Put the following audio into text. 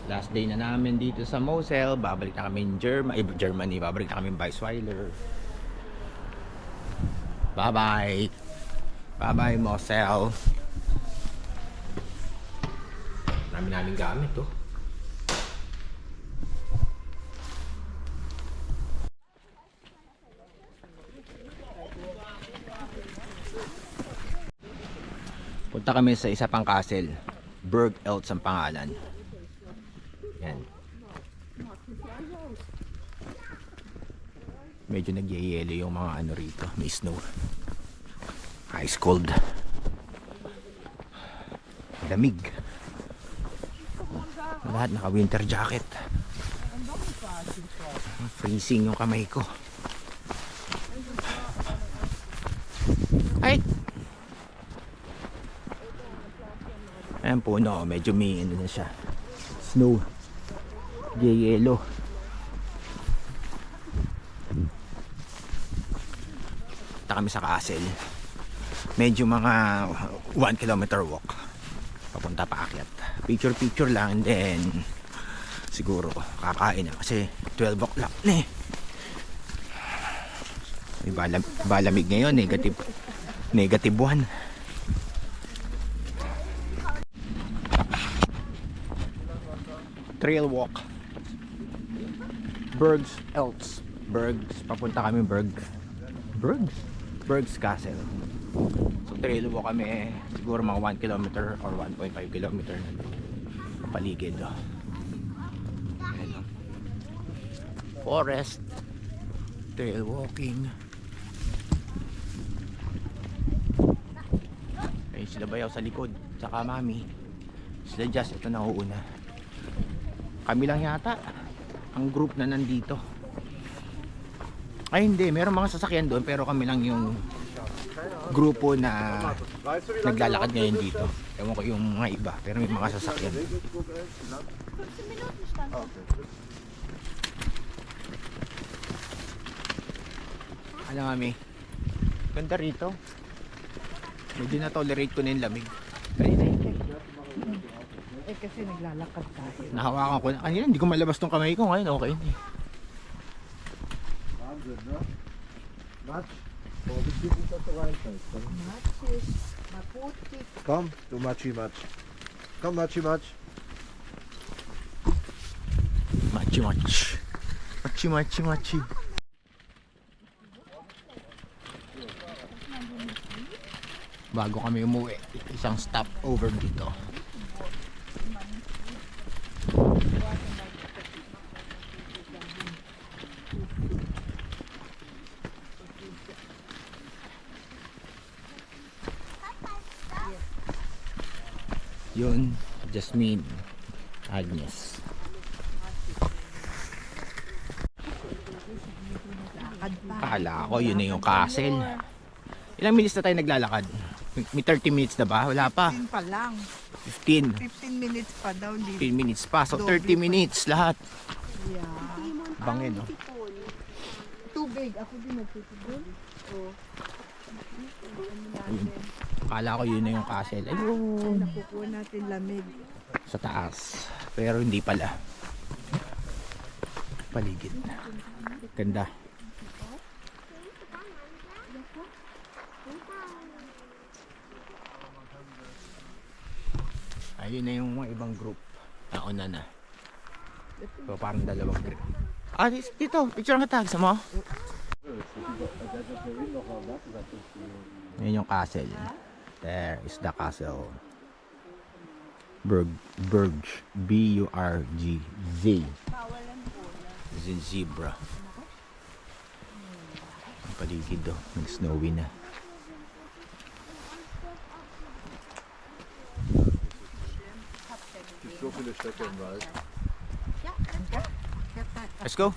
Last day na namin dito sa Mosel. Babalik na kami in Germany. Babalik na kami in Weissweiler. Bye bye. Bye bye Mosel. Namin gamit oh. Punta kami sa isa pang castle. Berg Eltz ang pangalan. Yan. Medyo nagyayelo yung mga ano rito. May snow. Ice cold. Lamig. Lahat naka winter jacket. Freezing yung kamay ko. Ay! Ayan po, no, medyo may ano na siya. Snow. Yelo. Punta kami sa castle. Medyo mga 1 kilometer walk. Papunta pa akyat. Picture lang, and then siguro kakain na kasi 12 o'clock na eh. Balamig ngayon, negative 1. Trail walk. Bergs Eltz. Papunta kami Bergs Castle. So trail walk kami siguro mga 1 kilometer or 1.5 kilometer na paligid. Ayan. Forest. Trail walking. Ayun sila bayaw sa likod. Tsaka mami. Sila just ito na uuna. Kami lang yata ang group na nandito. Ay hindi, meron mga sasakyan doon pero kami lang yung grupo na naglalakad ngayon dito. Ewan ko yung mga iba pero may mga sasakyan. Ano kami? Ganda rito. Medyo na-tolerate ko na yung lamig. Kanina Eh kasi naglalakad tayo. nahawakan ko na. Kanina hindi ko malabas tong kamay ko. Ngayon okay na eh. Match. Oh, this is not the right side. Matches, maputi. Come to matchy match. Come matchy match. Machi. Bago kami umuwi, isang stop over dito. Yun, Jasmine, Agnes. Akala ko yun na yung castle. Ilang minutes na tayo naglalakad? May 30 minutes na ba? Wala pa. 15 pa lang. 15. 15 minutes pa daw. 15 minutes pa. So 30 minutes lahat. Yeah. Bangin, no? Tubig. Ako din nagtutubig. Oh. Ayun. Akala ko yun na yung castle. Ayun. Nakukuha natin lamig. Sa taas. Pero hindi pala. Paligid. Ganda. Ayun na yung mga ibang group. Nauna na. So parang dalawang group. Ah, dito. Picture nga tag sa mo. Yun yung castle. There is the castle. Burj. B-U-R-G-Z. Zebra. Ang paligid do. Nag-snowy na. So viele Städte im Wald. Let's go.